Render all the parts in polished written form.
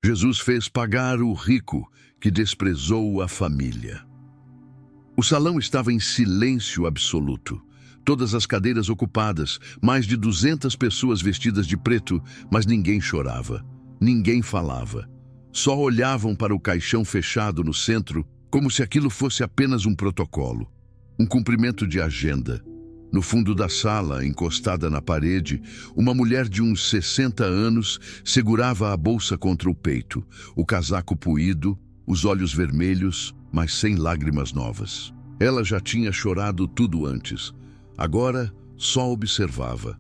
Jesus fez pagar o rico que desprezou a família. O salão estava em silêncio absoluto. Todas as cadeiras ocupadas, mais de 200 pessoas vestidas de preto, mas ninguém chorava, ninguém falava. Só olhavam para o caixão fechado no centro, como se aquilo fosse apenas um protocolo, um cumprimento de agenda. No fundo da sala, encostada na parede, uma mulher de uns 60 anos segurava a bolsa contra o peito, o casaco puído, os olhos vermelhos, mas sem lágrimas novas. Ela já tinha chorado tudo antes. Agora, só observava.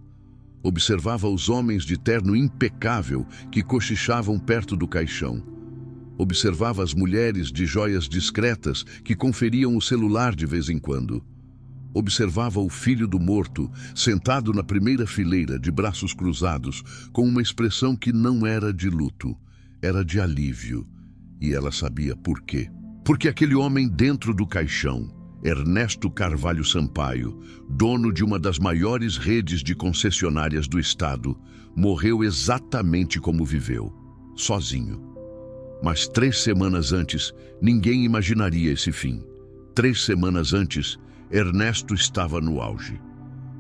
Observava os homens de terno impecável que cochichavam perto do caixão. Observava as mulheres de joias discretas que conferiam o celular de vez em quando. Observava o filho do morto, sentado na primeira fileira, de braços cruzados, com uma expressão que não era de luto, era de alívio. E ela sabia por quê. Porque aquele homem dentro do caixão, Ernesto Carvalho Sampaio, dono de uma das maiores redes de concessionárias do estado, morreu exatamente como viveu, sozinho. Mas 3 semanas antes, ninguém imaginaria esse fim. 3 semanas antes, Ernesto estava no auge,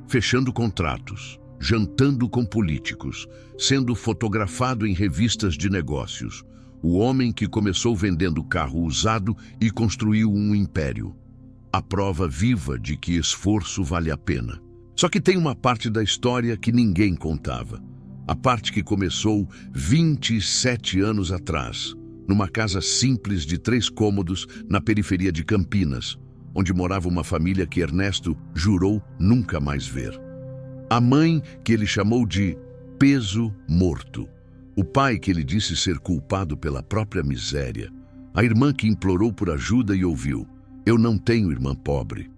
fechando contratos, jantando com políticos, sendo fotografado em revistas de negócios. O homem que começou vendendo carro usado e construiu um império. A prova viva de que esforço vale a pena. Só que tem uma parte da história que ninguém contava. A parte que começou 27 anos atrás, numa casa simples de 3 cômodos na periferia de Campinas, onde morava uma família que Ernesto jurou nunca mais ver. A mãe que ele chamou de peso morto. O pai que ele disse ser culpado pela própria miséria. A irmã que implorou por ajuda e ouviu. Eu não tenho irmã pobre.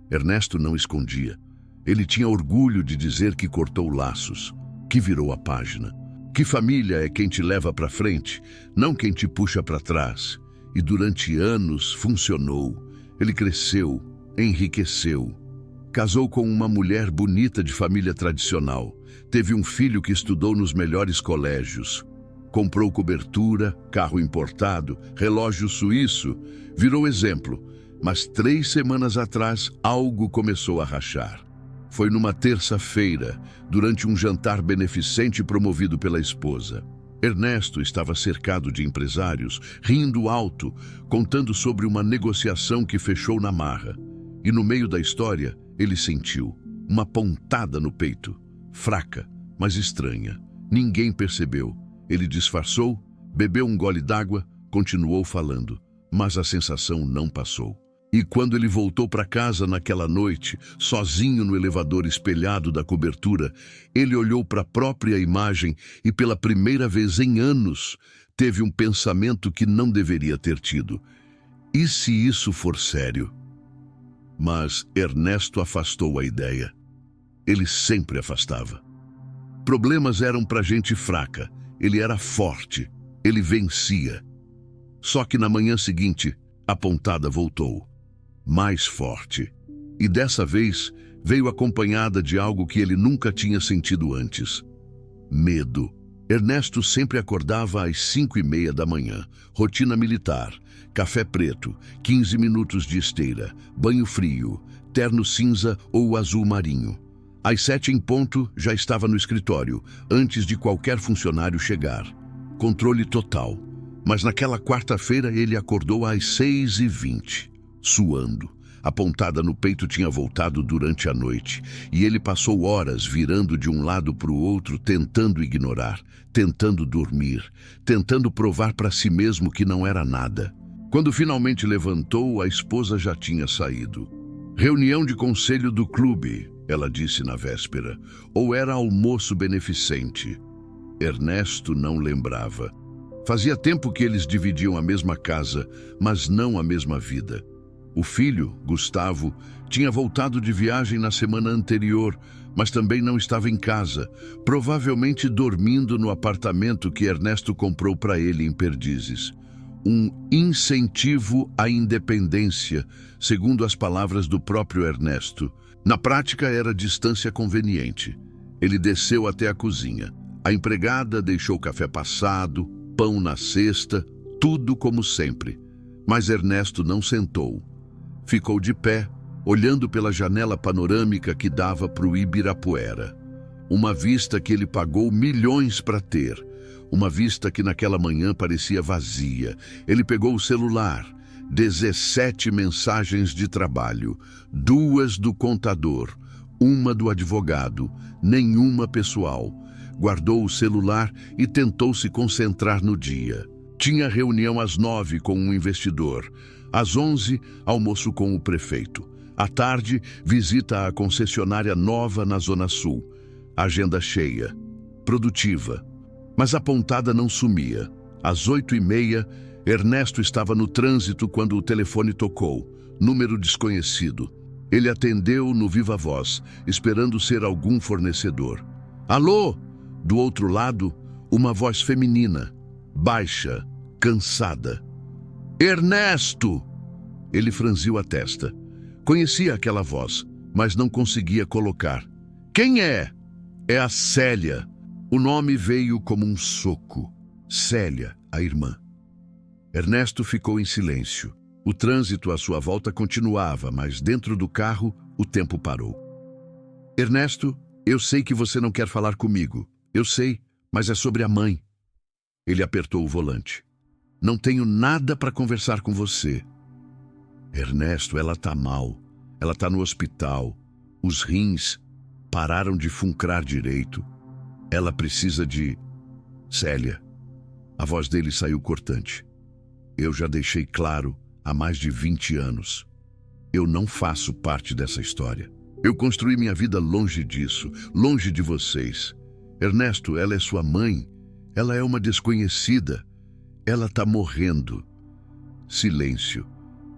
Ernesto não escondia. Ele tinha orgulho de dizer que cortou laços, que virou a página. Que família é quem te leva para frente, não quem te puxa para trás. E durante anos funcionou. Ele cresceu, enriqueceu. Casou com uma mulher bonita de família tradicional. Teve um filho que estudou nos melhores colégios. Comprou cobertura, carro importado, relógio suíço. Virou exemplo. Mas 3 semanas atrás, algo começou a rachar. Foi numa terça-feira, durante um jantar beneficente promovido pela esposa. Ernesto estava cercado de empresários, rindo alto, contando sobre uma negociação que fechou na marra. E no meio da história, ele sentiu uma pontada no peito, fraca, mas estranha. Ninguém percebeu. Ele disfarçou, bebeu um gole d'água, continuou falando, mas a sensação não passou. E quando ele voltou para casa naquela noite, sozinho no elevador espelhado da cobertura, ele olhou para a própria imagem e pela primeira vez em anos teve um pensamento que não deveria ter tido. E se isso for sério? Mas Ernesto afastou a ideia. Ele sempre afastava. Problemas eram para gente fraca. Ele era forte. Ele vencia. Só que na manhã seguinte, a pontada voltou. Mais forte. E dessa vez veio acompanhada de algo que ele nunca tinha sentido antes. Medo. Ernesto sempre acordava às 5:30 da manhã. Rotina militar. Café preto, 15 minutos de esteira, banho frio, terno cinza ou azul marinho. Às 7 em ponto, já estava no escritório, antes de qualquer funcionário chegar. Controle total. Mas naquela quarta-feira ele acordou às 6:20. Suando. A pontada no peito tinha voltado durante a noite, e ele passou horas virando de um lado para o outro, tentando ignorar, tentando dormir, tentando provar para si mesmo que não era nada. Quando finalmente levantou, a esposa já tinha saído. Reunião de conselho do clube, ela disse na véspera, ou era almoço beneficente. Ernesto não lembrava. Fazia tempo que eles dividiam a mesma casa, mas não a mesma vida. O filho, Gustavo, tinha voltado de viagem na semana anterior, mas também não estava em casa, provavelmente dormindo no apartamento que Ernesto comprou para ele em Perdizes. Um incentivo à independência, segundo as palavras do próprio Ernesto. Na prática, era distância conveniente. Ele desceu até a cozinha. A empregada deixou o café passado, pão na cesta, tudo como sempre. Mas Ernesto não sentou. Ficou de pé, olhando pela janela panorâmica que dava para o Ibirapuera. Uma vista que ele pagou milhões para ter. Uma vista que naquela manhã parecia vazia. Ele pegou o celular. 17 mensagens de trabalho. 2 do contador. 1 do advogado. Nenhuma pessoal. Guardou o celular e tentou se concentrar no dia. Tinha reunião às 9 com um investidor. Às 11, almoço com o prefeito. À tarde, visita à concessionária nova na Zona Sul. Agenda cheia, produtiva. Mas a pontada não sumia. Às 8h30, Ernesto estava no trânsito quando o telefone tocou. Número desconhecido. Ele atendeu no viva voz, esperando ser algum fornecedor. Alô? Do outro lado, uma voz feminina, baixa, cansada. Ernesto! Ele franziu a testa. Conhecia aquela voz, mas não conseguia colocar. Quem é? É a Célia. O nome veio como um soco. Célia, a irmã. Ernesto ficou em silêncio. O trânsito à sua volta continuava, mas dentro do carro o tempo parou. Ernesto, eu sei que você não quer falar comigo. Eu sei, mas é sobre a mãe. Ele apertou o volante. Não tenho nada para conversar com você. Ernesto, ela tá mal. Ela tá no hospital. Os rins pararam de funcrar direito. Ela precisa de... Célia. A voz dele saiu cortante. Eu já deixei claro há mais de 20 anos. Eu não faço parte dessa história. Eu construí minha vida longe disso, longe de vocês. Ernesto, ela é sua mãe. Ela é uma desconhecida. Ela tá morrendo. Silêncio.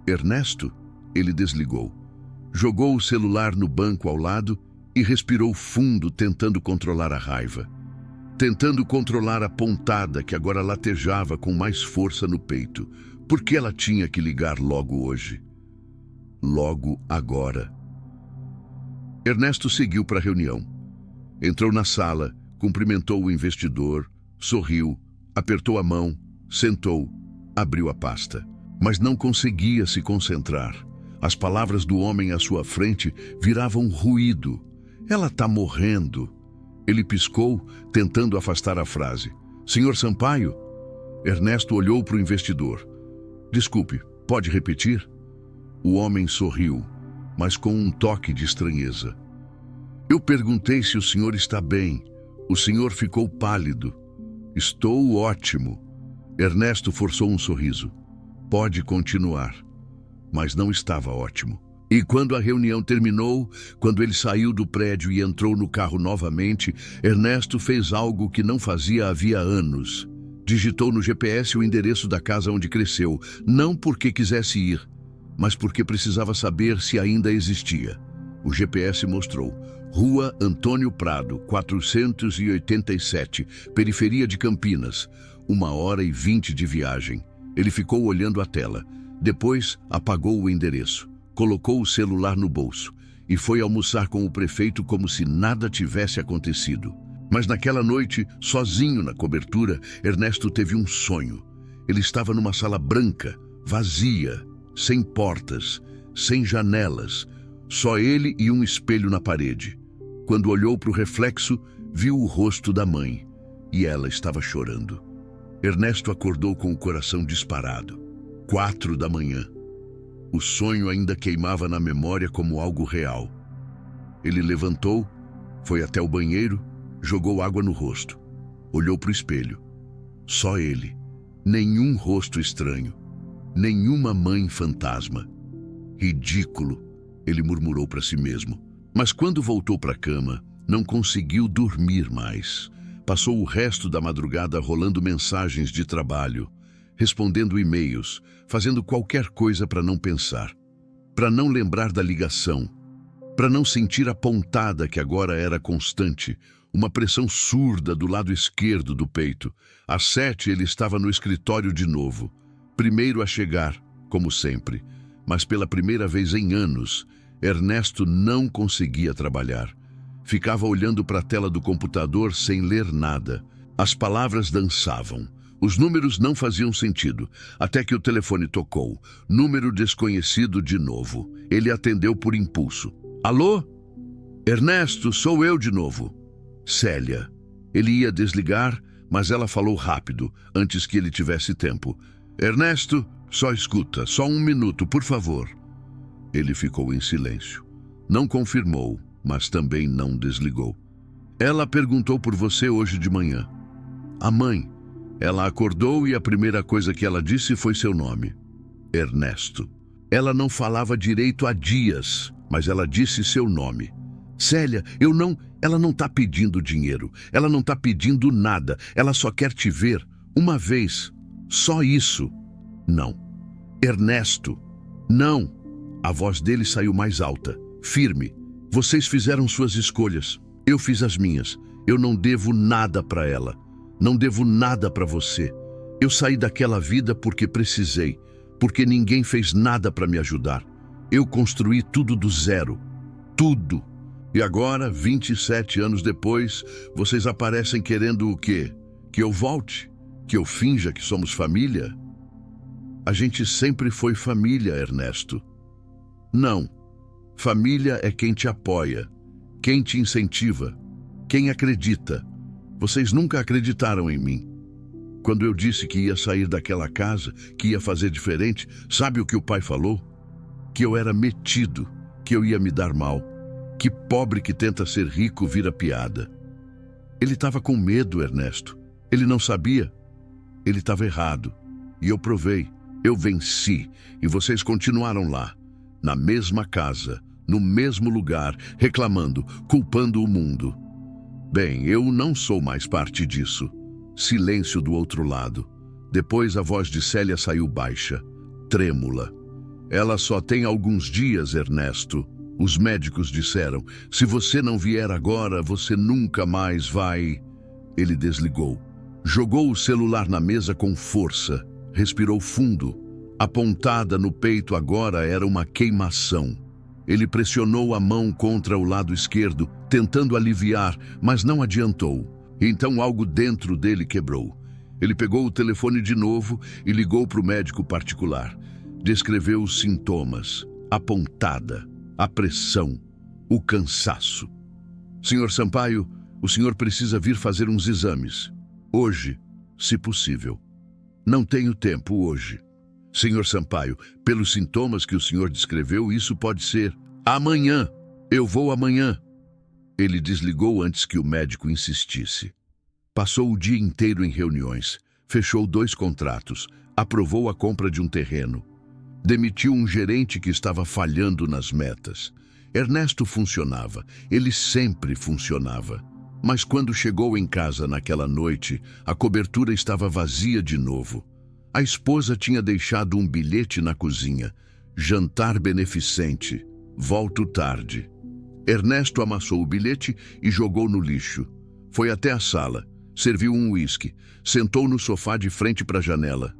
Ernesto? Ele desligou. Jogou o celular no banco ao lado e respirou fundo, tentando controlar a raiva. Tentando controlar a pontada que agora latejava com mais força no peito. Por que ela tinha que ligar logo hoje? Logo agora. Ernesto seguiu para a reunião. Entrou na sala, cumprimentou o investidor, sorriu, apertou a mão, sentou, abriu a pasta. Mas não conseguia se concentrar. As palavras do homem à sua frente viravam ruído. Ela tá morrendo. Ele piscou, tentando afastar a frase. Senhor Sampaio? Ernesto olhou para o investidor. Desculpe, pode repetir? O homem sorriu, mas com um toque de estranheza. Eu perguntei se o senhor está bem. O senhor ficou pálido. Estou ótimo. Ernesto forçou um sorriso. Pode continuar. Mas não estava ótimo. E quando a reunião terminou, quando ele saiu do prédio e entrou no carro novamente, Ernesto fez algo que não fazia havia anos. Digitou no GPS o endereço da casa onde cresceu, não porque quisesse ir, mas porque precisava saber se ainda existia. O GPS mostrou: Rua Antônio Prado, 487, periferia de Campinas, 1h20 de viagem. Ele ficou olhando a tela. Depois, apagou o endereço, colocou o celular no bolso e foi almoçar com o prefeito como se nada tivesse acontecido. Mas naquela noite, sozinho na cobertura, Ernesto teve um sonho. Ele estava numa sala branca, vazia, sem portas, sem janelas, só ele e um espelho na parede. Quando olhou para o reflexo, viu o rosto da mãe e ela estava chorando. Ernesto acordou com o coração disparado. 4 da manhã. O sonho ainda queimava na memória como algo real. Ele levantou, foi até o banheiro, jogou água no rosto. Olhou para o espelho. Só ele. Nenhum rosto estranho. Nenhuma mãe fantasma. Ridículo, ele murmurou para si mesmo. Mas quando voltou para a cama, não conseguiu dormir mais. Passou o resto da madrugada rolando mensagens de trabalho, respondendo e-mails, fazendo qualquer coisa para não pensar, para não lembrar da ligação, para não sentir a pontada que agora era constante, uma pressão surda do lado esquerdo do peito. Às 7 ele estava no escritório de novo, primeiro a chegar, como sempre, mas pela primeira vez em anos, Ernesto não conseguia trabalhar. Ficava olhando para a tela do computador sem ler nada. As palavras dançavam. Os números não faziam sentido, até que o telefone tocou. Número desconhecido de novo. Ele atendeu por impulso. Alô? Ernesto, sou eu de novo. Célia. Ele ia desligar, mas ela falou rápido, antes que ele tivesse tempo. Ernesto, só escuta, só um minuto, por favor. Ele ficou em silêncio. Não confirmou, mas também não desligou. Ela perguntou por você hoje de manhã. A mãe. Ela acordou e a primeira coisa que ela disse foi seu nome. Ernesto. Ela não falava direito há dias, mas ela disse seu nome. Célia, ela não está pedindo dinheiro, ela não está pedindo nada, ela só quer te ver uma vez, só isso. Não. Ernesto, não. A voz dele saiu mais alta, firme. Vocês fizeram suas escolhas, eu fiz as minhas. Eu não devo nada para ela, não devo nada para você. Eu saí daquela vida porque precisei, porque ninguém fez nada para me ajudar. Eu construí tudo do zero, tudo. E agora, 27 anos depois, vocês aparecem querendo o quê? Que eu volte? Que eu finja que somos família? A gente sempre foi família, Ernesto. Não. Família é quem te apoia, quem te incentiva, quem acredita. Vocês nunca acreditaram em mim. Quando eu disse que ia sair daquela casa, que ia fazer diferente, sabe o que o pai falou? Que eu era metido, que eu ia me dar mal. Que pobre que tenta ser rico vira piada. Ele estava com medo, Ernesto. Ele não sabia. Ele estava errado. E eu provei. Eu venci. E vocês continuaram lá. Na mesma casa. No mesmo lugar. Reclamando. Culpando o mundo. Bem, eu não sou mais parte disso. Silêncio do outro lado. Depois a voz de Célia saiu baixa. Trêmula. Ela só tem alguns dias, Ernesto. Os médicos disseram, se você não vier agora, você nunca mais vai... Ele desligou. Jogou o celular na mesa com força. Respirou fundo. A pontada no peito agora era uma queimação. Ele pressionou a mão contra o lado esquerdo, tentando aliviar, mas não adiantou. Então algo dentro dele quebrou. Ele pegou o telefone de novo e ligou para o médico particular. Descreveu os sintomas. A pontada. A pressão, o cansaço. Senhor Sampaio, o senhor precisa vir fazer uns exames. Hoje, se possível. Não tenho tempo hoje. Senhor Sampaio, pelos sintomas que o senhor descreveu, isso pode ser amanhã. Eu vou amanhã. Ele desligou antes que o médico insistisse. Passou o dia inteiro em reuniões, fechou 2 contratos, aprovou a compra de um terreno. Demitiu um gerente que estava falhando nas metas. Ernesto funcionava, ele sempre funcionava. Mas quando chegou em casa naquela noite, a cobertura estava vazia de novo. A esposa tinha deixado um bilhete na cozinha. Jantar beneficente. Volto tarde. Ernesto amassou o bilhete e jogou no lixo. Foi até a sala, serviu um uísque, sentou no sofá de frente para a janela.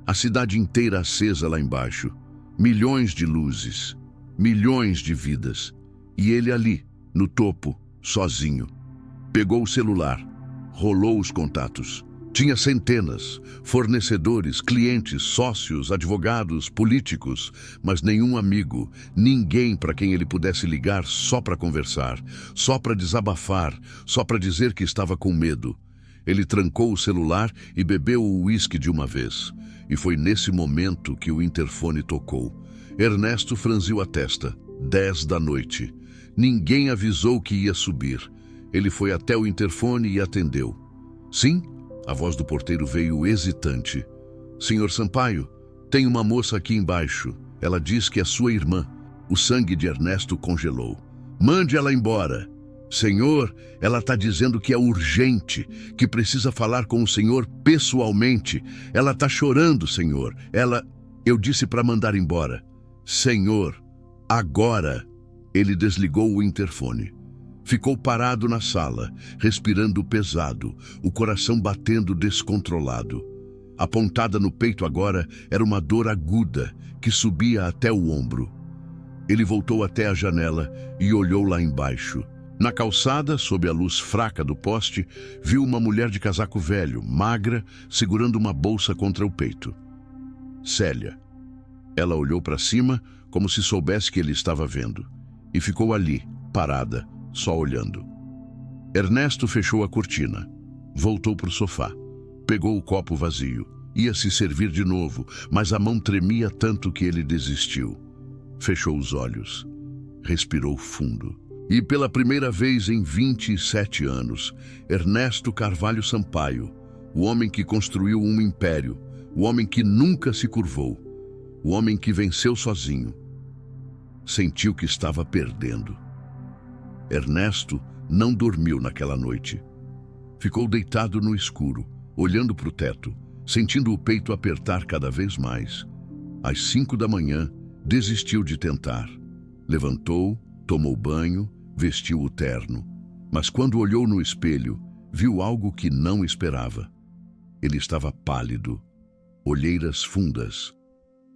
A cidade inteira acesa lá embaixo. Milhões de luzes, milhões de vidas. E ele ali, no topo, sozinho. Pegou o celular, rolou os contatos. Tinha centenas, fornecedores, clientes, sócios, advogados, políticos, mas nenhum amigo, ninguém para quem ele pudesse ligar só para conversar, só para desabafar, só para dizer que estava com medo. Ele trancou o celular e bebeu o uísque de uma vez. E foi nesse momento que o interfone tocou. Ernesto franziu a testa. 10 da noite. Ninguém avisou que ia subir. Ele foi até o interfone e atendeu. Sim? A voz do porteiro veio hesitante. Senhor Sampaio, tem uma moça aqui embaixo. Ela diz que é sua irmã. O sangue de Ernesto congelou. Mande ela embora. Senhor, ela está dizendo que é urgente, que precisa falar com o senhor pessoalmente. Ela está chorando, senhor. Eu disse para mandar embora. Senhor, agora. Ele desligou o interfone. Ficou parado na sala, respirando pesado, o coração batendo descontrolado. A pontada no peito agora era uma dor aguda que subia até o ombro. Ele voltou até a janela e olhou lá embaixo. Na calçada, sob a luz fraca do poste, viu uma mulher de casaco velho, magra, segurando uma bolsa contra o peito. Célia. Ela olhou para cima, como se soubesse que ele estava vendo, e ficou ali, parada, só olhando. Ernesto fechou a cortina, voltou para o sofá, pegou o copo vazio, ia se servir de novo, mas a mão tremia tanto que ele desistiu. Fechou os olhos, respirou fundo. E pela primeira vez em 27 anos, Ernesto Carvalho Sampaio, o homem que construiu um império, o homem que nunca se curvou, o homem que venceu sozinho, sentiu que estava perdendo. Ernesto não dormiu naquela noite. Ficou deitado no escuro, olhando para o teto, sentindo o peito apertar cada vez mais. Às 5 da manhã, desistiu de tentar. Levantou, tomou banho, vestiu o terno. Mas quando olhou no espelho, viu algo que não esperava. Ele estava pálido, olheiras fundas,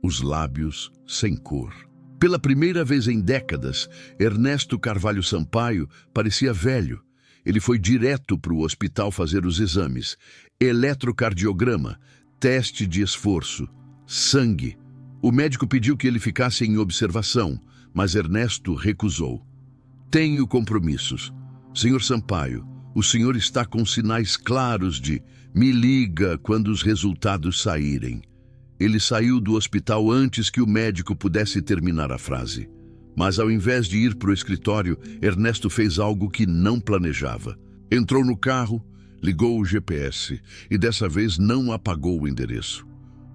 os lábios sem cor. Pela primeira vez em décadas, Ernesto Carvalho Sampaio parecia velho. Ele foi direto para o hospital fazer os exames. Eletrocardiograma, teste de esforço, sangue. O médico pediu que ele ficasse em observação, mas Ernesto recusou. Tenho compromissos. Senhor Sampaio, o senhor está com sinais claros de me liga quando os resultados saírem. Ele saiu do hospital antes que o médico pudesse terminar a frase. Mas ao invés de ir para o escritório, Ernesto fez algo que não planejava. Entrou no carro, ligou o GPS e dessa vez não apagou o endereço.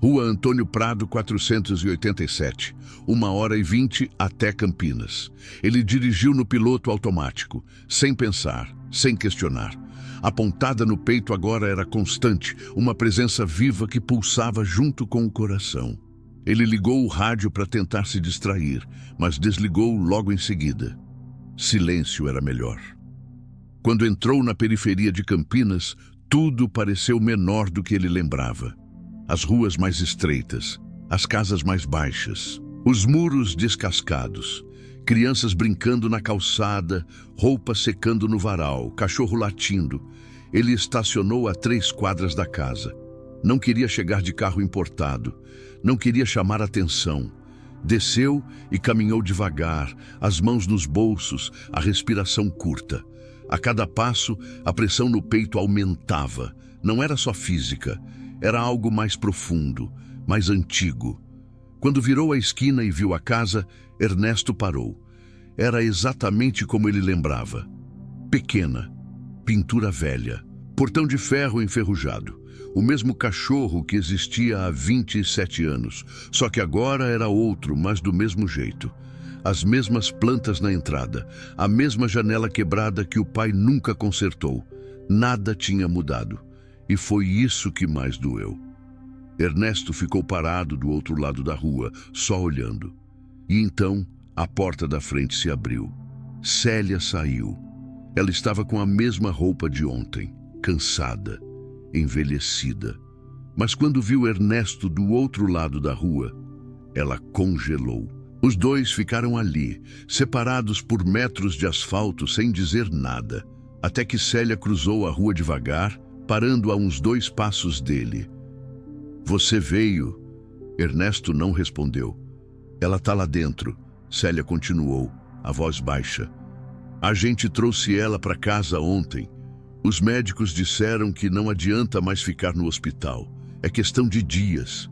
Rua Antônio Prado, 487, 1h20 até Campinas. Ele dirigiu no piloto automático, sem pensar, sem questionar. A pontada no peito agora era constante, uma presença viva que pulsava junto com o coração. Ele ligou o rádio para tentar se distrair, mas desligou logo em seguida. Silêncio era melhor. Quando entrou na periferia de Campinas, tudo pareceu menor do que ele lembrava. As ruas mais estreitas, as casas mais baixas, os muros descascados, crianças brincando na calçada, roupa secando no varal, cachorro latindo. Ele estacionou a 3 quadras da casa. Não queria chegar de carro importado, não queria chamar atenção. Desceu e caminhou devagar, as mãos nos bolsos, a respiração curta. A cada passo, a pressão no peito aumentava. Não era só física, era algo mais profundo, mais antigo. Quando virou a esquina e viu a casa, Ernesto parou. Era exatamente como ele lembrava. Pequena, pintura velha, portão de ferro enferrujado. O mesmo cachorro que existia há 27 anos, só que agora era outro, mas do mesmo jeito. As mesmas plantas na entrada, a mesma janela quebrada que o pai nunca consertou. Nada tinha mudado. E foi isso que mais doeu. Ernesto ficou parado do outro lado da rua, só olhando. E então, a porta da frente se abriu. Célia saiu. Ela estava com a mesma roupa de ontem, cansada, envelhecida. Mas quando viu Ernesto do outro lado da rua, ela congelou. Os dois ficaram ali, separados por metros de asfalto sem dizer nada, até que Célia cruzou a rua devagar, parando a uns 2 passos dele. Você veio? Ernesto não respondeu. Ela está lá dentro, Célia continuou, a voz baixa. A gente trouxe ela para casa ontem. Os médicos disseram que não adianta mais ficar no hospital. É questão de dias.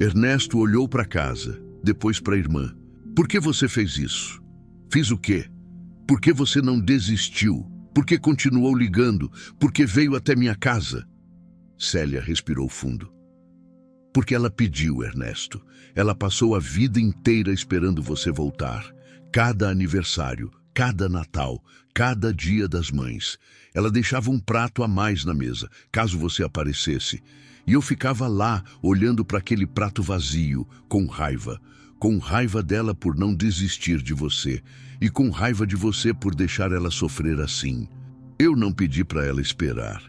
Ernesto olhou para casa, depois para a irmã. Por que você fez isso? Fiz o quê? Por que você não desistiu? Por que continuou ligando? Por que veio até minha casa? Célia respirou fundo. Porque ela pediu, Ernesto. Ela passou a vida inteira esperando você voltar. Cada aniversário, cada Natal, cada Dia das Mães. Ela deixava um prato a mais na mesa, caso você aparecesse. E eu ficava lá, olhando para aquele prato vazio, com raiva dela por não desistir de você, e com raiva de você por deixar ela sofrer assim. Eu não pedi para ela esperar,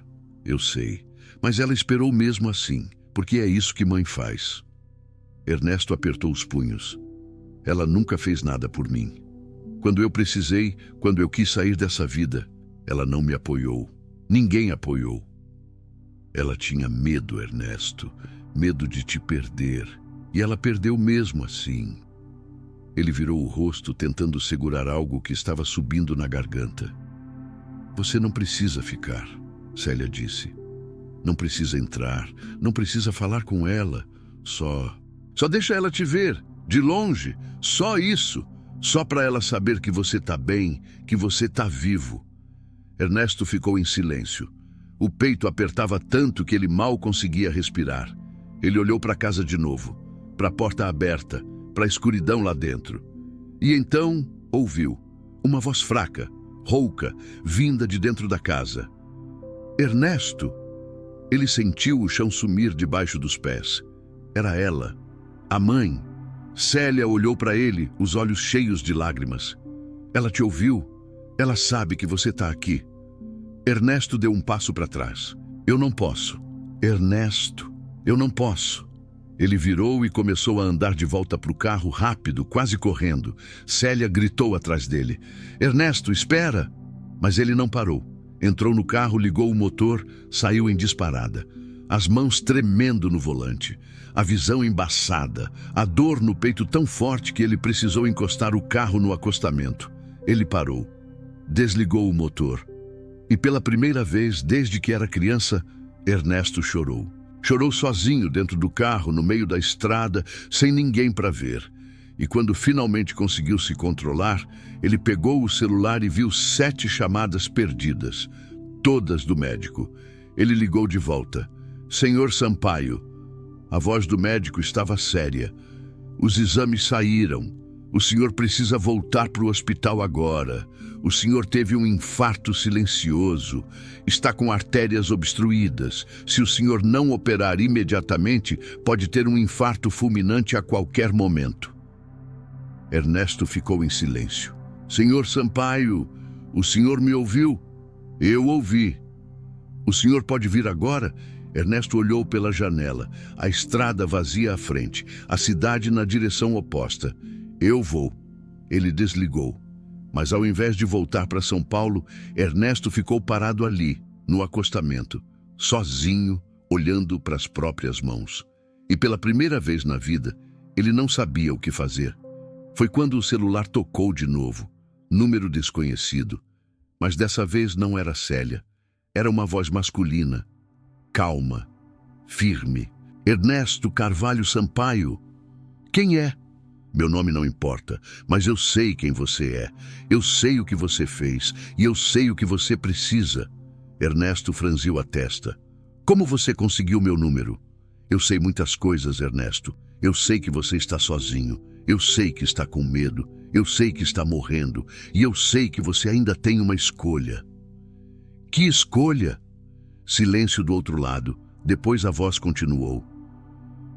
eu sei, mas ela esperou mesmo assim, porque é isso que mãe faz. Ernesto apertou os punhos. Ela nunca fez nada por mim. Quando eu precisei, quando eu quis sair dessa vida, ela não me apoiou. Ninguém apoiou. Ela tinha medo, Ernesto, medo de te perder. E ela perdeu mesmo assim. Ele virou o rosto tentando segurar algo que estava subindo na garganta. Você não precisa ficar, Célia disse. Não precisa entrar, não precisa falar com ela. Só deixa ela te ver, de longe, só isso. Só para ela saber que você está bem, que você está vivo. Ernesto ficou em silêncio. O peito apertava tanto que ele mal conseguia respirar. Ele olhou para a casa de novo, para a porta aberta, para a escuridão lá dentro. E então ouviu uma voz fraca, rouca, vinda de dentro da casa. Ernesto! Ele sentiu o chão sumir debaixo dos pés. Era ela, a mãe. Célia olhou para ele, os olhos cheios de lágrimas. Ela te ouviu? Ela sabe que você está aqui. Ernesto deu um passo para trás. Eu não posso. Ernesto, eu não posso. Ele virou e começou a andar de volta para o carro rápido, quase correndo. Célia gritou atrás dele. Ernesto, espera! Mas ele não parou. Entrou no carro, ligou o motor, saiu em disparada. As mãos tremendo no volante. A visão embaçada, a dor no peito tão forte que ele precisou encostar o carro no acostamento. Ele parou, desligou o motor. E pela primeira vez desde que era criança, Ernesto chorou. Chorou sozinho dentro do carro, no meio da estrada, sem ninguém para ver. E quando finalmente conseguiu se controlar, ele pegou o celular e viu 7 chamadas perdidas, todas do médico. Ele ligou de volta. Senhor Sampaio. A voz do médico estava séria. Os exames saíram. O senhor precisa voltar para o hospital agora. O senhor teve um infarto silencioso. Está com artérias obstruídas. Se o senhor não operar imediatamente, pode ter um infarto fulminante a qualquer momento. Ernesto ficou em silêncio. Senhor Sampaio, o senhor me ouviu? Eu ouvi. O senhor pode vir agora? Ernesto olhou pela janela, a estrada vazia à frente, a cidade na direção oposta. Eu vou. Ele desligou. Mas ao invés de voltar para São Paulo, Ernesto ficou parado ali, no acostamento, sozinho, olhando para as próprias mãos. E pela primeira vez na vida, ele não sabia o que fazer. Foi quando o celular tocou de novo, número desconhecido. Mas dessa vez não era Célia. Era uma voz masculina. Calma, firme. Ernesto Carvalho Sampaio. Quem é? Meu nome não importa, mas eu sei quem você é. Eu sei o que você fez e eu sei o que você precisa. Ernesto franziu a testa. Como você conseguiu meu número? Eu sei muitas coisas, Ernesto. Eu sei que você está sozinho. Eu sei que está com medo. Eu sei que está morrendo. E eu sei que você ainda tem uma escolha. Que escolha? Silêncio do outro lado. Depois a voz continuou.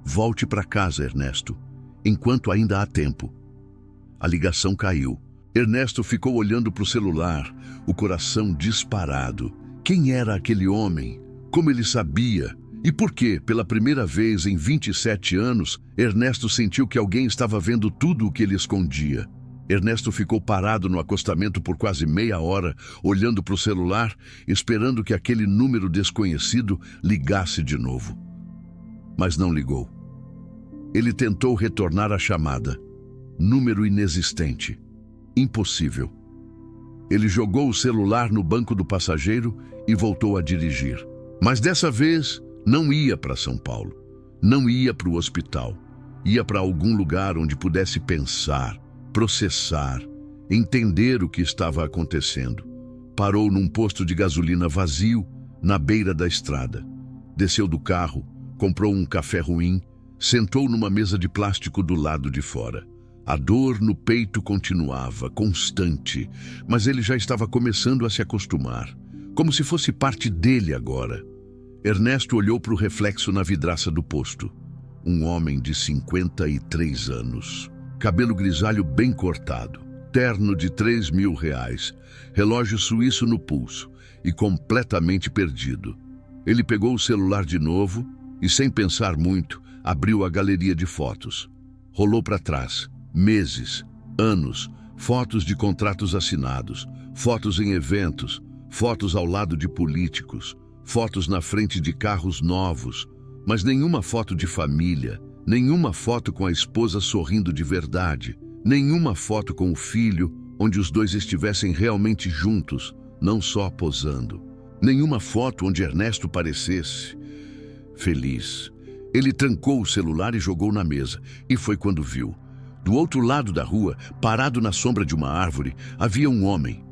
Volte para casa, Ernesto, enquanto ainda há tempo. A ligação caiu. Ernesto ficou olhando para o celular, o coração disparado. Quem era aquele homem? Como ele sabia? E por que, pela primeira vez em 27 anos, Ernesto sentiu que alguém estava vendo tudo o que ele escondia? Ernesto ficou parado no acostamento por quase meia hora, olhando para o celular, esperando que aquele número desconhecido ligasse de novo. Mas não ligou. Ele tentou retornar a chamada. Número inexistente. Impossível. Ele jogou o celular no banco do passageiro e voltou a dirigir. Mas dessa vez, não ia para São Paulo. Não ia para o hospital. Ia para algum lugar onde pudesse pensar, processar, entender o que estava acontecendo. Parou num posto de gasolina vazio, na beira da estrada. Desceu do carro, comprou um café ruim, sentou numa mesa de plástico do lado de fora. A dor no peito continuava, constante, mas ele já estava começando a se acostumar, como se fosse parte dele agora. Ernesto olhou para o reflexo na vidraça do posto. Um homem de 53 anos. Cabelo grisalho bem cortado, terno de R$3.000, relógio suíço no pulso e completamente perdido. Ele pegou o celular de novo e, sem pensar muito, abriu a galeria de fotos. Rolou para trás, meses, anos, Fotos de contratos assinados, fotos em eventos, fotos ao lado de políticos, fotos na frente de carros novos, mas nenhuma foto de família, nenhuma foto com a esposa sorrindo de verdade, nenhuma foto com o filho onde os dois estivessem realmente juntos, não só posando. Nenhuma foto onde Ernesto parecesse feliz. Ele trancou o celular e jogou na mesa, e foi quando viu. Do outro lado da rua, parado na sombra de uma árvore, havia um homem.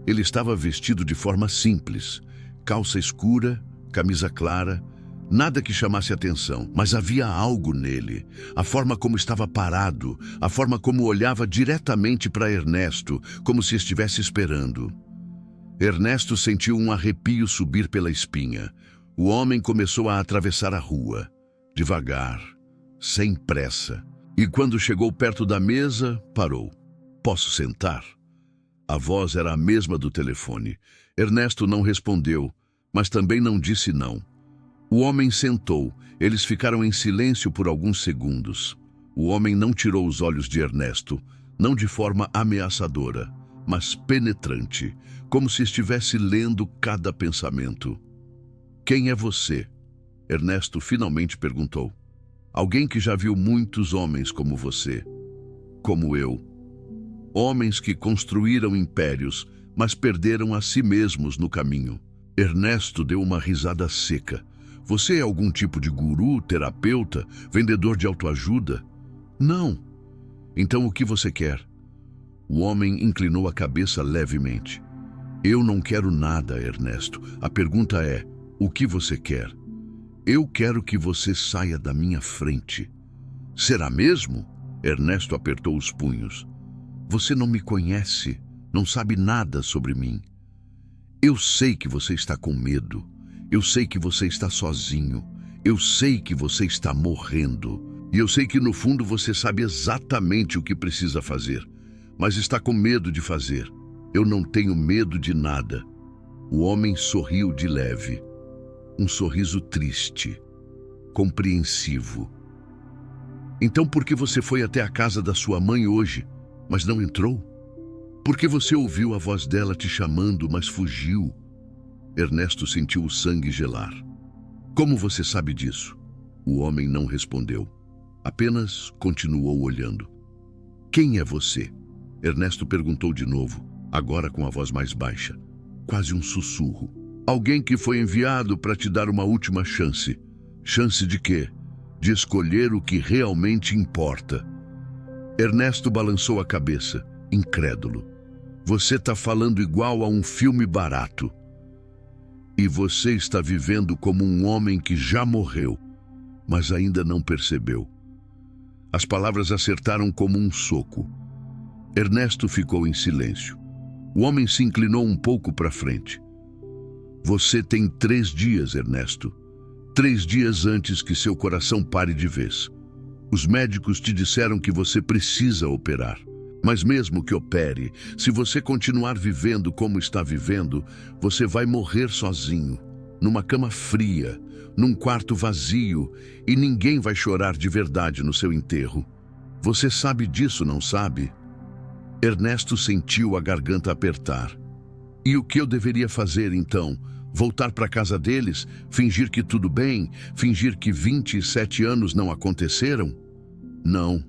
Ele estava vestido de forma simples, calça escura, camisa clara, nada que chamasse atenção, mas havia algo nele, a forma como estava parado, a forma como olhava diretamente para Ernesto, como se estivesse esperando. Ernesto sentiu um arrepio subir pela espinha. O homem começou a atravessar a rua, devagar, sem pressa. E quando chegou perto da mesa, parou. "Posso sentar?" A voz era a mesma do telefone. Ernesto não respondeu, mas também não disse não. O homem sentou. Eles ficaram em silêncio por alguns segundos. O homem não tirou os olhos de Ernesto, não de forma ameaçadora, mas penetrante, como se estivesse lendo cada pensamento. "Quem é você?" Ernesto finalmente perguntou. "Alguém que já viu muitos homens como você, como eu. Homens que construíram impérios, mas perderam a si mesmos no caminho." Ernesto deu uma risada seca. "Você é algum tipo de guru, terapeuta, vendedor de autoajuda?" "Não." "Então o que você quer?" O homem inclinou a cabeça levemente. "Eu não quero nada, Ernesto. A pergunta é, o que você quer?" "Eu quero que você saia da minha frente." "Será mesmo?" Ernesto apertou os punhos. "Você não me conhece, não sabe nada sobre mim. Eu sei que você está com medo. Eu sei que você está sozinho. Eu sei que você está morrendo. E eu sei que no fundo você sabe exatamente o que precisa fazer, mas está com medo de fazer. Eu não tenho medo de nada." O homem sorriu de leve. Um sorriso triste, compreensivo. "Então por que você foi até a casa da sua mãe hoje, mas não entrou? Por que você ouviu a voz dela te chamando, mas fugiu?" Ernesto sentiu o sangue gelar. "Como você sabe disso?" O homem não respondeu, apenas continuou olhando. "Quem é você?" Ernesto perguntou de novo, agora com a voz mais baixa, quase um sussurro. "Alguém que foi enviado para te dar uma última chance." "Chance de quê?" "De escolher o que realmente importa." Ernesto balançou a cabeça, incrédulo. "Você está falando igual a um filme barato. E você está vivendo como um homem que já morreu, mas ainda não percebeu." As palavras acertaram como um soco. Ernesto ficou em silêncio. O homem se inclinou um pouco para frente. "Você tem 3 dias, Ernesto. 3 dias antes que seu coração pare de vez. Os médicos te disseram que você precisa operar. Mas mesmo que opere, se você continuar vivendo como está vivendo, você vai morrer sozinho, numa cama fria, num quarto vazio, e ninguém vai chorar de verdade no seu enterro. Você sabe disso, não sabe?" Ernesto sentiu a garganta apertar. "E o que eu deveria fazer, então? Voltar para a casa deles? Fingir que tudo bem? Fingir que 27 anos não aconteceram?" "Não.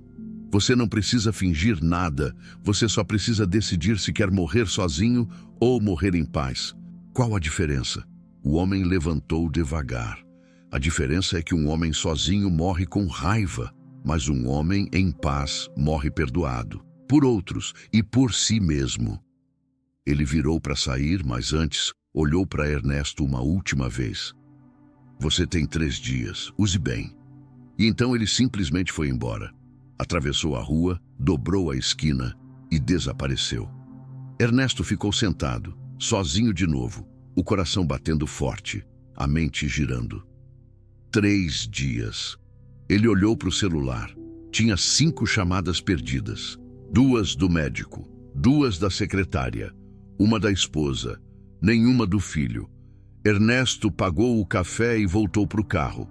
Você não precisa fingir nada. Você só precisa decidir se quer morrer sozinho ou morrer em paz." "Qual a diferença?" O homem levantou devagar. "A diferença é que um homem sozinho morre com raiva, mas um homem em paz morre perdoado. Por outros e por si mesmo." Ele virou para sair, mas antes olhou para Ernesto uma última vez. "Você tem 3 dias, use bem." E então ele simplesmente foi embora. Atravessou a rua, dobrou a esquina e desapareceu. Ernesto ficou sentado, sozinho de novo, o coração batendo forte, a mente girando. 3 dias. Ele olhou para o celular. Tinha 5 chamadas perdidas. 2 do médico, 2 da secretária, 1 da esposa, nenhuma do filho. Ernesto pagou o café e voltou para o carro.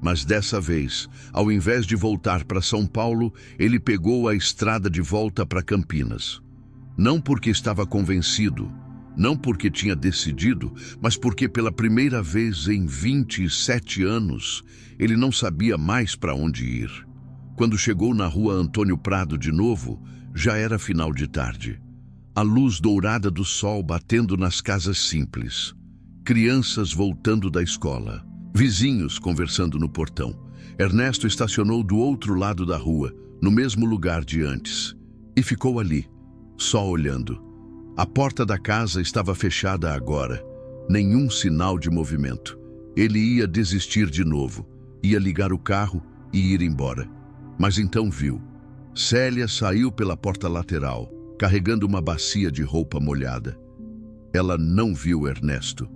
Mas dessa vez, ao invés de voltar para São Paulo, ele pegou a estrada de volta para Campinas. Não porque estava convencido, não porque tinha decidido, mas porque pela primeira vez em 27 anos, ele não sabia mais para onde ir. Quando chegou na rua Antônio Prado de novo, já era final de tarde. A luz dourada do sol batendo nas casas simples. Crianças voltando da escola. Vizinhos conversando no portão. Ernesto estacionou do outro lado da rua, no mesmo lugar de antes, e ficou ali, só olhando. A porta da casa estava fechada agora. Nenhum sinal de movimento. Ele ia desistir de novo. Ia ligar o carro e ir embora. Mas então viu. Célia saiu pela porta lateral, carregando uma bacia de roupa molhada. Ela não viu Ernesto.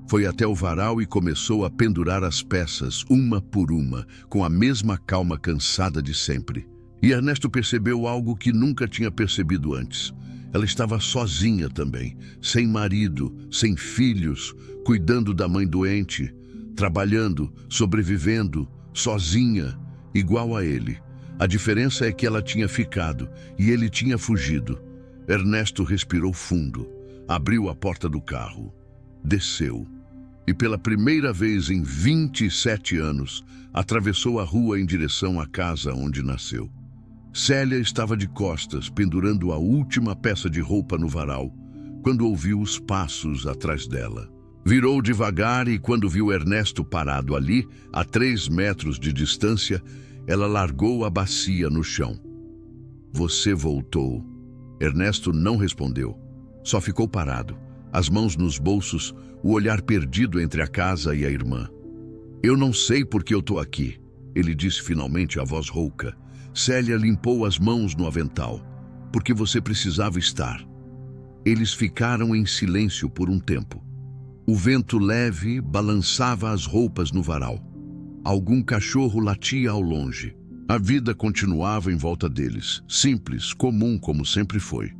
Foi até o varal e começou a pendurar as peças, uma por uma, com a mesma calma cansada de sempre. E Ernesto percebeu algo que nunca tinha percebido antes. Ela estava sozinha também, sem marido, sem filhos, cuidando da mãe doente, trabalhando, sobrevivendo, sozinha, igual a ele. A diferença é que ela tinha ficado e ele tinha fugido. Ernesto respirou fundo, abriu a porta do carro, desceu e pela primeira vez em 27 anos atravessou a rua em direção à casa onde nasceu. Célia estava de costas, pendurando a última peça de roupa no varal, quando ouviu os passos atrás dela. Virou devagar e quando viu Ernesto parado ali, a 3 metros de distância, ela largou a bacia no chão. Você voltou. Ernesto não respondeu. Só ficou parado, as mãos nos bolsos, o olhar perdido entre a casa e a irmã. Eu não sei por que eu tô aqui, ele disse finalmente, a voz rouca. Célia limpou as mãos no avental. Porque você precisava estar. Eles ficaram em silêncio por um tempo. O vento leve balançava as roupas no varal. Algum cachorro latia ao longe. A vida continuava em volta deles, simples, comum como sempre foi.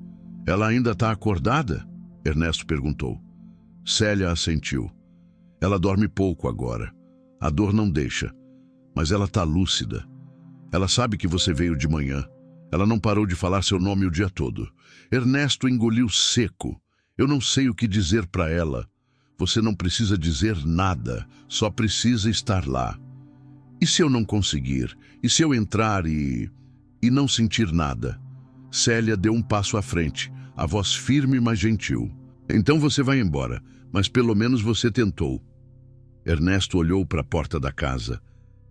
Ela ainda está acordada? Ernesto perguntou. Célia assentiu. Ela dorme pouco agora. A dor não deixa, mas ela está lúcida. Ela sabe que você veio de manhã. Ela não parou de falar seu nome o dia todo. Ernesto engoliu seco. Eu não sei o que dizer para ela. Você não precisa dizer nada, só precisa estar lá. E se eu não conseguir? E se eu entrar e não sentir nada? Célia deu um passo à frente, a voz firme mas gentil. Então você vai embora, mas pelo menos você tentou. Ernesto olhou para a porta da casa.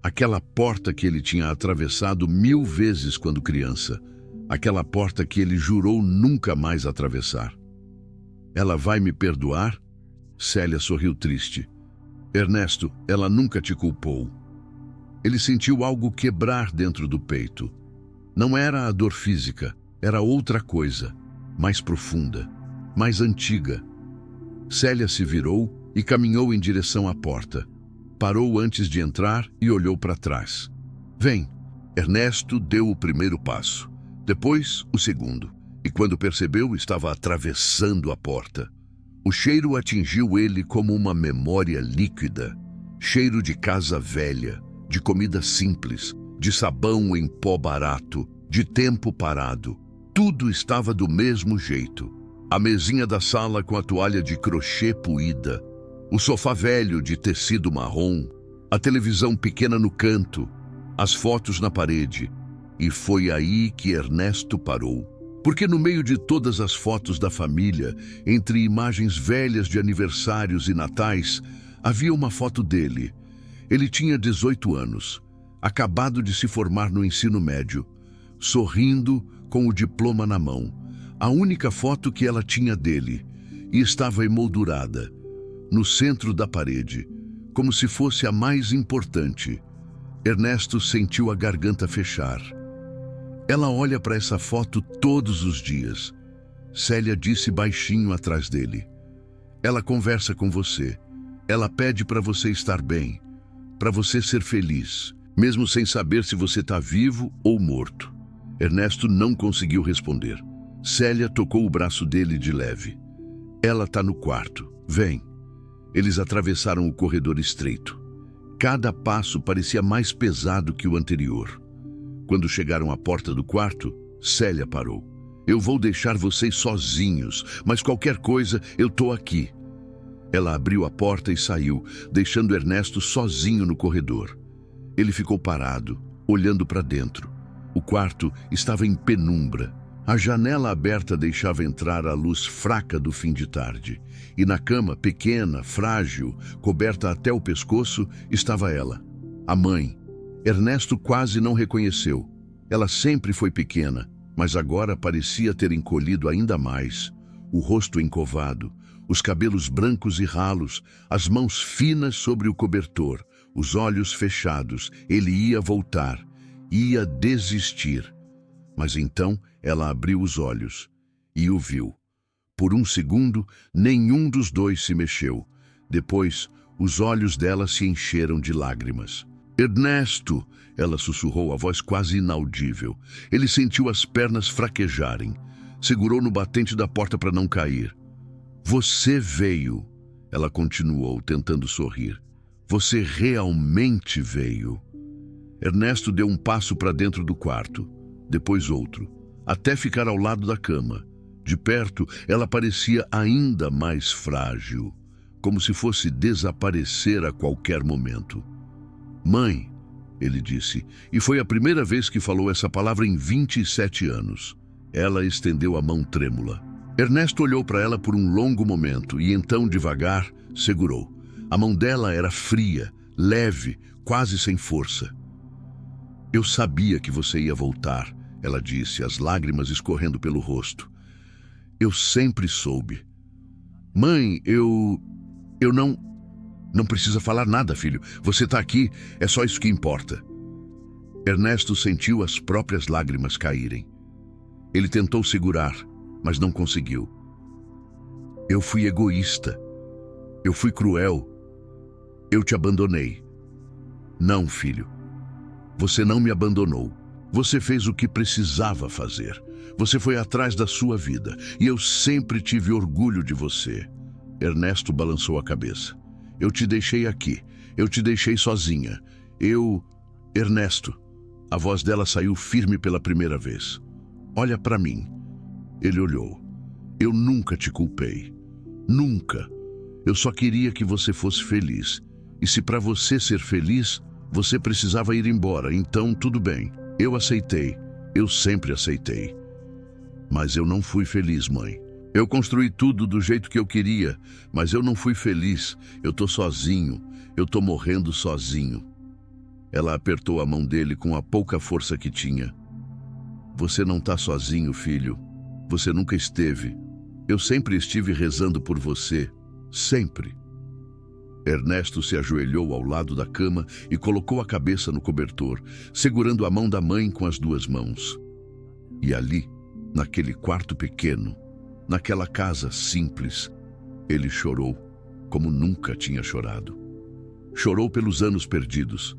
Aquela porta que ele tinha atravessado 1000 vezes quando criança. Aquela porta que ele jurou nunca mais atravessar. Ela vai me perdoar? Célia sorriu triste. Ernesto, ela nunca te culpou. Ele sentiu algo quebrar dentro do peito. Não era a dor física, era outra coisa, mais profunda, mais antiga. Célia se virou e caminhou em direção à porta. Parou antes de entrar e olhou para trás. Vem. Ernesto deu o primeiro passo, depois o segundo, e quando percebeu, estava atravessando a porta. O cheiro atingiu ele como uma memória líquida, cheiro de casa velha, de comida simples, de sabão em pó barato, de tempo parado. Tudo estava do mesmo jeito. A mesinha da sala com a toalha de crochê puída, o sofá velho de tecido marrom, a televisão pequena no canto, as fotos na parede. E foi aí que Ernesto parou. Porque no meio de todas as fotos da família, entre imagens velhas de aniversários e natais, havia uma foto dele. Ele tinha 18 anos, acabado de se formar no ensino médio, sorrindo com o diploma na mão. A única foto que ela tinha dele, e estava emoldurada, no centro da parede, como se fosse a mais importante. Ernesto sentiu a garganta fechar. Ela olha para essa foto todos os dias. Célia disse baixinho atrás dele. Ela conversa com você. Ela pede para você estar bem, para você ser feliz, mesmo sem saber se você está vivo ou morto. Ernesto não conseguiu responder. Célia tocou o braço dele de leve. Ela está no quarto. Vem. Eles atravessaram o corredor estreito. Cada passo parecia mais pesado que o anterior. Quando chegaram à porta do quarto, Célia parou. Eu vou deixar vocês sozinhos, mas qualquer coisa, eu tô aqui. Ela abriu a porta e saiu, deixando Ernesto sozinho no corredor. Ele ficou parado, olhando para dentro. O quarto estava em penumbra. A janela aberta deixava entrar a luz fraca do fim de tarde. E na cama, pequena, frágil, coberta até o pescoço, estava ela, a mãe. Ernesto quase não reconheceu. Ela sempre foi pequena, mas agora parecia ter encolhido ainda mais. O rosto encovado, os cabelos brancos e ralos, as mãos finas sobre o cobertor, os olhos fechados. Ele ia voltar, ia desistir. Mas então ela abriu os olhos e o viu. Por um segundo, nenhum dos dois se mexeu. Depois, os olhos dela se encheram de lágrimas. Ernesto! Ela sussurrou, a voz quase inaudível. Ele sentiu as pernas fraquejarem. Segurou no batente da porta para não cair. Você veio, ela continuou, tentando sorrir. Você realmente veio. Ernesto deu um passo para dentro do quarto, depois outro, até ficar ao lado da cama. De perto, ela parecia ainda mais frágil, como se fosse desaparecer a qualquer momento. Mãe, ele disse, e foi a primeira vez que falou essa palavra em 27 anos. Ela estendeu a mão trêmula. Ernesto olhou para ela por um longo momento e então, devagar, segurou. A mão dela era fria, leve, quase sem força. Eu sabia que você ia voltar, ela disse, as lágrimas escorrendo pelo rosto. Eu sempre soube. Mãe, eu não... Não precisa falar nada, filho. Você está aqui, é só isso que importa. Ernesto sentiu as próprias lágrimas caírem. Ele tentou segurar, mas não conseguiu. Eu fui egoísta. Eu fui cruel. Eu te abandonei. Não, filho. Você não me abandonou. Você fez o que precisava fazer. Você foi atrás da sua vida. E eu sempre tive orgulho de você. Ernesto balançou a cabeça. Eu te deixei aqui. Eu te deixei sozinha. Ernesto. A voz dela saiu firme pela primeira vez. Olha para mim. Ele olhou. Eu nunca te culpei. Nunca. Eu só queria que você fosse feliz. E se para você ser feliz, você precisava ir embora, então tudo bem. Eu aceitei. Eu sempre aceitei. Mas eu não fui feliz, mãe. Eu construí tudo do jeito que eu queria, mas eu não fui feliz. Eu tô sozinho. Eu tô morrendo sozinho. Ela apertou a mão dele com a pouca força que tinha. Você não tá sozinho, filho. Você nunca esteve. Eu sempre estive rezando por você. Sempre. Ernesto se ajoelhou ao lado da cama e colocou a cabeça no cobertor, segurando a mão da mãe com as duas mãos. E ali, naquele quarto pequeno, naquela casa simples, ele chorou como nunca tinha chorado. Chorou pelos anos perdidos,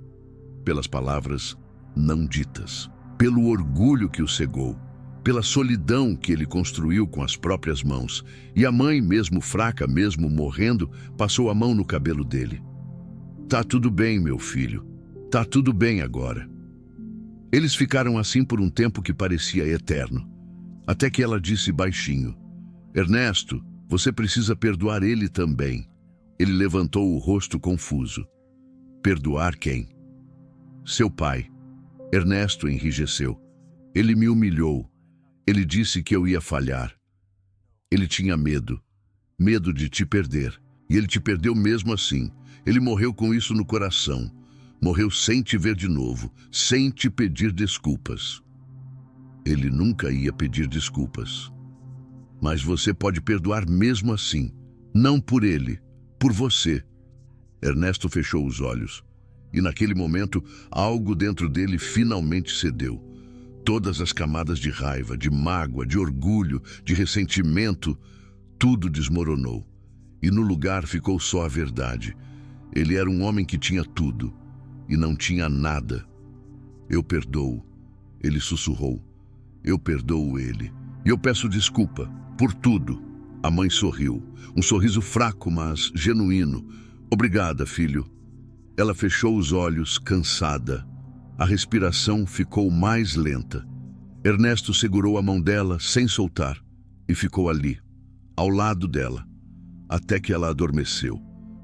pelas palavras não ditas, pelo orgulho que o cegou, pela solidão que ele construiu com as próprias mãos. E a mãe, mesmo fraca, mesmo morrendo, passou a mão no cabelo dele. Tá tudo bem, meu filho. Tá tudo bem agora. Eles ficaram assim por um tempo que parecia eterno, até que ela disse baixinho: Ernesto, você precisa perdoar ele também. Ele levantou o rosto confuso. Perdoar quem? Seu pai. Ernesto enrijeceu. Ele me humilhou. Ele disse que eu ia falhar. Ele tinha medo. Medo de te perder. E ele te perdeu mesmo assim. Ele morreu com isso no coração. Morreu sem te ver de novo, sem te pedir desculpas. Ele nunca ia pedir desculpas. Mas você pode perdoar mesmo assim. Não por ele, por você. Ernesto fechou os olhos. E naquele momento, algo dentro dele finalmente cedeu. Todas as camadas de raiva, de mágoa, de orgulho, de ressentimento, tudo desmoronou. E no lugar ficou só a verdade. Ele era um homem que tinha tudo e não tinha nada. Eu perdoo, ele sussurrou. Eu perdoo ele. E eu peço desculpa por tudo. A mãe sorriu, um sorriso fraco, mas genuíno. Obrigada, filho. Ela fechou os olhos, cansada. A respiração ficou mais lenta. Ernesto segurou a mão dela sem soltar e ficou ali, ao lado dela, até que ela adormeceu.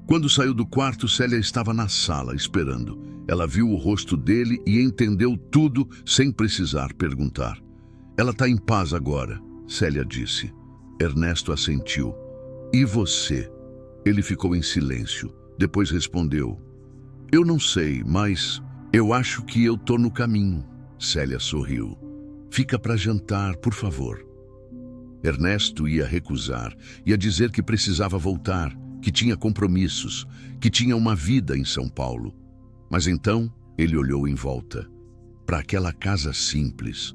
Quando saiu do quarto, Célia estava na sala, esperando. Ela viu o rosto dele e entendeu tudo sem precisar perguntar. Ela está em paz agora, Célia disse. Ernesto assentiu. E você? Ele ficou em silêncio. Depois respondeu. Eu não sei, mas eu acho que eu tô no caminho. Célia sorriu. Fica para jantar, por favor. Ernesto ia recusar, ia dizer que precisava voltar, que tinha compromissos, que tinha uma vida em São Paulo. Mas então ele olhou em volta, para aquela casa simples,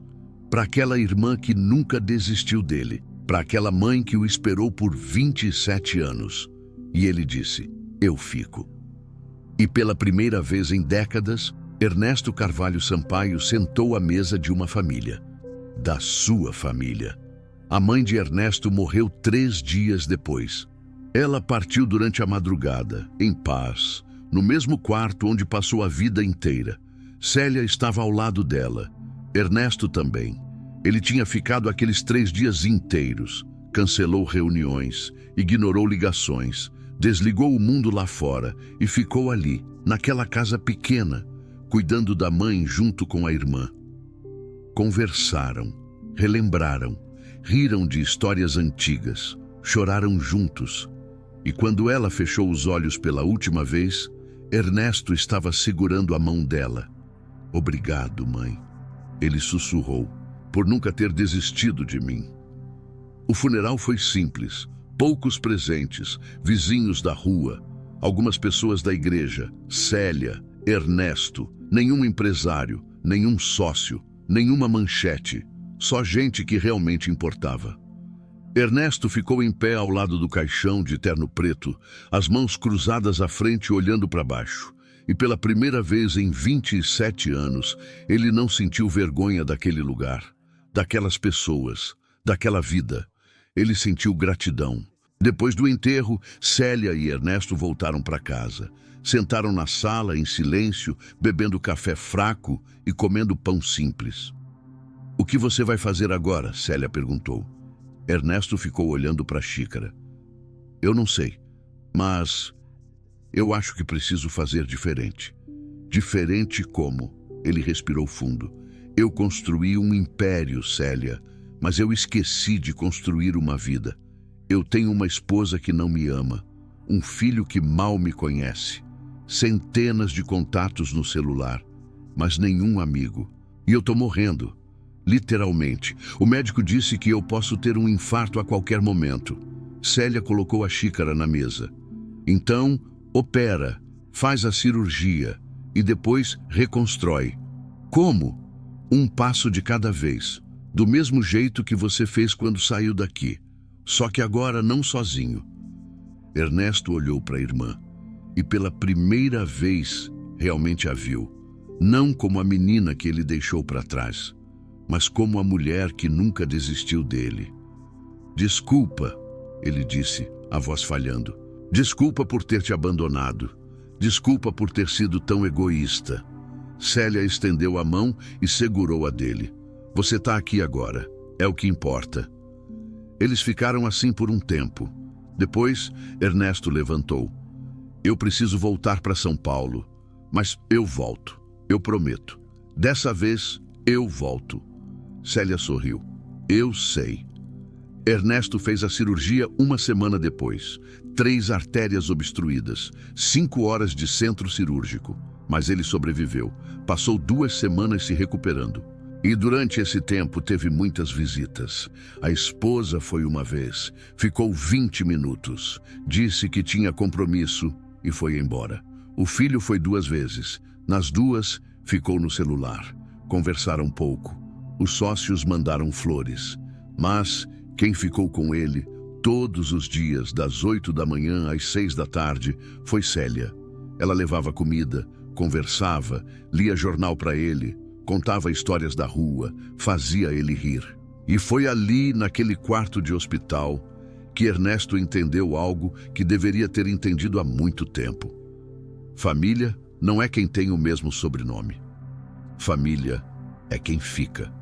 para aquela irmã que nunca desistiu dele, para aquela mãe que o esperou por 27 anos. E ele disse, eu fico. E pela primeira vez em décadas, Ernesto Carvalho Sampaio sentou à mesa de uma família, da sua família. A mãe de Ernesto morreu 3 dias depois. Ela partiu durante a madrugada, em paz, no mesmo quarto onde passou a vida inteira. Célia estava ao lado dela. Ernesto também. Ele tinha ficado aqueles 3 dias inteiros. Cancelou reuniões, ignorou ligações, desligou o mundo lá fora e ficou ali, naquela casa pequena, cuidando da mãe junto com a irmã. Conversaram, relembraram, riram de histórias antigas, choraram juntos. E quando ela fechou os olhos pela última vez, Ernesto estava segurando a mão dela. Obrigado, mãe, ele sussurrou, por nunca ter desistido de mim. O funeral foi simples, poucos presentes, vizinhos da rua, algumas pessoas da igreja, Célia, Ernesto, nenhum empresário, nenhum sócio, nenhuma manchete, só gente que realmente importava. Ernesto ficou em pé ao lado do caixão de terno preto, as mãos cruzadas à frente olhando para baixo. E pela primeira vez em 27 anos, ele não sentiu vergonha daquele lugar, daquelas pessoas, daquela vida. Ele sentiu gratidão. Depois do enterro, Célia e Ernesto voltaram para casa. Sentaram na sala em silêncio, bebendo café fraco e comendo pão simples. O que você vai fazer agora? Célia perguntou. Ernesto ficou olhando para a xícara. Eu não sei, mas eu acho que preciso fazer diferente. Diferente como? Ele respirou fundo. Eu construí um império, Célia, mas eu esqueci de construir uma vida. Eu tenho uma esposa que não me ama, um filho que mal me conhece, centenas de contatos no celular, mas nenhum amigo. E eu tô morrendo. Literalmente. O médico disse que eu posso ter um infarto a qualquer momento. Célia colocou a xícara na mesa. Então, opera, faz a cirurgia e depois reconstrói. Como? Um passo de cada vez. Do mesmo jeito que você fez quando saiu daqui. Só que agora não sozinho. Ernesto olhou para a irmã e pela primeira vez realmente a viu. Não como a menina que ele deixou para trás, mas como a mulher que nunca desistiu dele. Desculpa, ele disse, a voz falhando. Desculpa por ter te abandonado. Desculpa por ter sido tão egoísta. Célia estendeu a mão e segurou a dele. Você está aqui agora. É o que importa. Eles ficaram assim por um tempo. Depois, Ernesto levantou. Eu preciso voltar para São Paulo, mas eu volto. Eu prometo. Dessa vez, eu volto. Célia sorriu. Eu sei. Ernesto fez a cirurgia uma semana depois. 3 artérias obstruídas, 5 horas de centro cirúrgico. Mas ele sobreviveu. Passou 2 semanas se recuperando. E durante esse tempo teve muitas visitas. A esposa foi uma vez, ficou 20 minutos. Disse que tinha compromisso e foi embora. O filho foi 2 vezes. Nas 2, ficou no celular. Conversaram pouco. Os sócios mandaram flores, mas quem ficou com ele todos os dias, das 8 da manhã às 6 da tarde, foi Célia. Ela levava comida, conversava, lia jornal para ele, contava histórias da rua, fazia ele rir. E foi ali, naquele quarto de hospital, que Ernesto entendeu algo que deveria ter entendido há muito tempo. Família não é quem tem o mesmo sobrenome. Família é quem fica.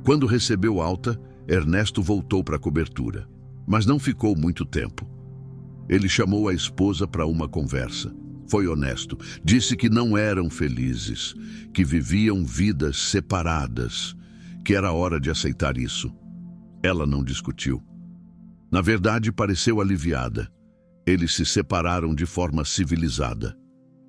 Quando recebeu alta, Ernesto voltou para a cobertura, mas não ficou muito tempo. Ele chamou a esposa para uma conversa. Foi honesto, disse que não eram felizes, que viviam vidas separadas, que era hora de aceitar isso. Ela não discutiu. Na verdade, pareceu aliviada. Eles se separaram de forma civilizada.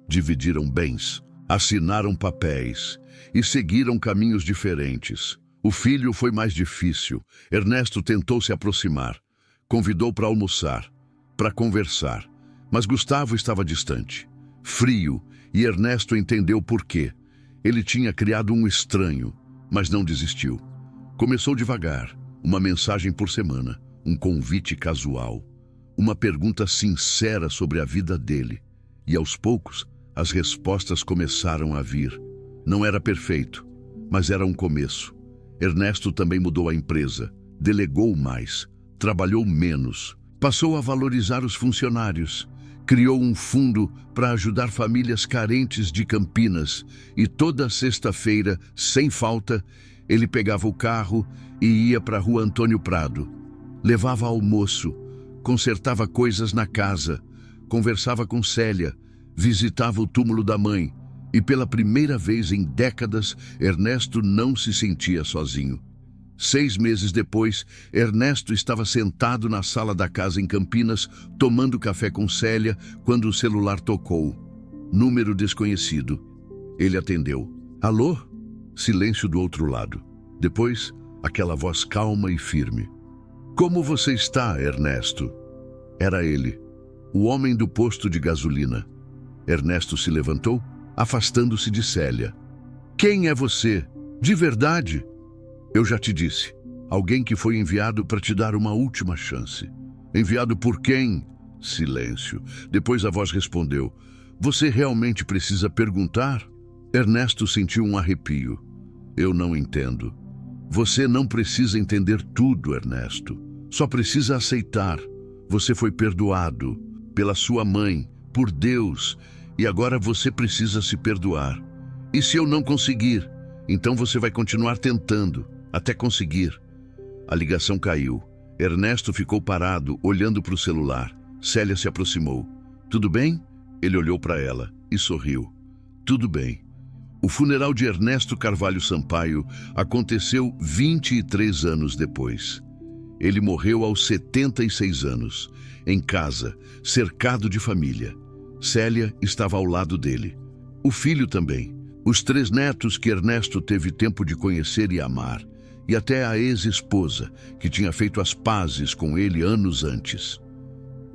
Dividiram bens, assinaram papéis e seguiram caminhos diferentes. O filho foi mais difícil. Ernesto tentou se aproximar, convidou para almoçar, para conversar, mas Gustavo estava distante, frio, e Ernesto entendeu por quê. Ele tinha criado um estranho, mas não desistiu. Começou devagar, uma mensagem por semana, um convite casual, uma pergunta sincera sobre a vida dele. E aos poucos, as respostas começaram a vir. Não era perfeito, mas era um começo. Ernesto também mudou a empresa, delegou mais, trabalhou menos, passou a valorizar os funcionários, criou um fundo para ajudar famílias carentes de Campinas e toda sexta-feira, sem falta, ele pegava o carro e ia para a Rua Antônio Prado. Levava almoço, consertava coisas na casa, conversava com Célia, visitava o túmulo da mãe. E pela primeira vez em décadas, Ernesto não se sentia sozinho. 6 meses depois, Ernesto estava sentado na sala da casa em Campinas, tomando café com Célia, quando o celular tocou. Número desconhecido. Ele atendeu. Alô? Silêncio do outro lado. Depois, aquela voz calma e firme. Como você está, Ernesto? Era ele, o homem do posto de gasolina. Ernesto se levantou, afastando-se de Célia. Quem é você? De verdade? Eu já te disse. Alguém que foi enviado para te dar uma última chance. Enviado por quem? Silêncio. Depois a voz respondeu. Você realmente precisa perguntar? Ernesto sentiu um arrepio. Eu não entendo. Você não precisa entender tudo, Ernesto. Só precisa aceitar. Você foi perdoado pela sua mãe, por Deus, e agora você precisa se perdoar. E se eu não conseguir, então você vai continuar tentando, até conseguir. A ligação caiu. Ernesto ficou parado, olhando para o celular. Célia se aproximou. Tudo bem? Ele olhou para ela e sorriu. Tudo bem. O funeral de Ernesto Carvalho Sampaio aconteceu 23 anos depois. Ele morreu aos 76 anos, em casa, cercado de família. Célia estava ao lado dele. O filho também. Os 3 netos que Ernesto teve tempo de conhecer e amar. E até a ex-esposa, que tinha feito as pazes com ele anos antes.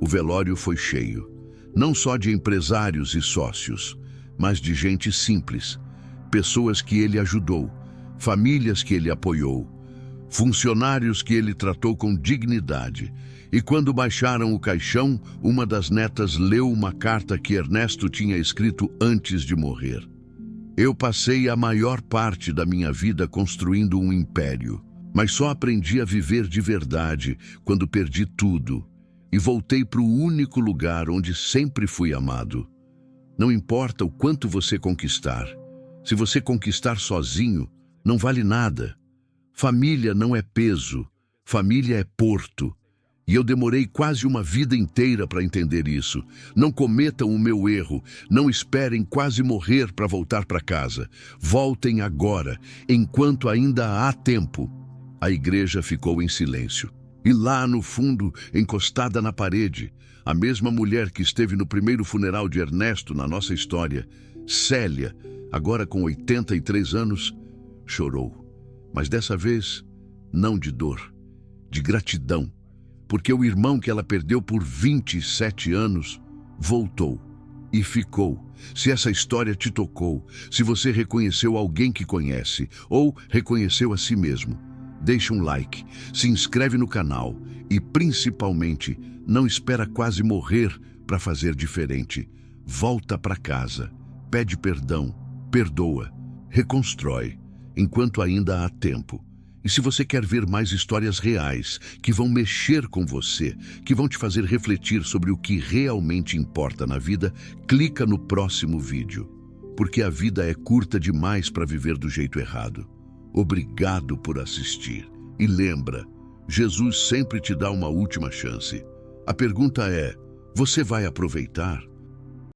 O velório foi cheio. Não só de empresários e sócios, mas de gente simples. Pessoas que ele ajudou, famílias que ele apoiou, funcionários que ele tratou com dignidade. E quando baixaram o caixão, uma das netas leu uma carta que Ernesto tinha escrito antes de morrer. Eu passei a maior parte da minha vida construindo um império, mas só aprendi a viver de verdade quando perdi tudo e voltei para o único lugar onde sempre fui amado. Não importa o quanto você conquistar, se você conquistar sozinho, não vale nada. Família não é peso, família é porto. E eu demorei quase uma vida inteira para entender isso. Não cometam o meu erro. Não esperem quase morrer para voltar para casa. Voltem agora, enquanto ainda há tempo. A igreja ficou em silêncio. E lá no fundo, encostada na parede, a mesma mulher que esteve no primeiro funeral de Ernesto na nossa história, Célia, agora com 83 anos, chorou. Mas dessa vez, não de dor, de gratidão. Porque o irmão que ela perdeu por 27 anos voltou e ficou. Se essa história te tocou, se você reconheceu alguém que conhece ou reconheceu a si mesmo, deixa um like, se inscreve no canal e, principalmente, não espera quase morrer para fazer diferente. Volta para casa, pede perdão, perdoa, reconstrói, enquanto ainda há tempo. E se você quer ver mais histórias reais, que vão mexer com você, que vão te fazer refletir sobre o que realmente importa na vida, clica no próximo vídeo. Porque a vida é curta demais para viver do jeito errado. Obrigado por assistir. E lembra, Jesus sempre te dá uma última chance. A pergunta é: você vai aproveitar?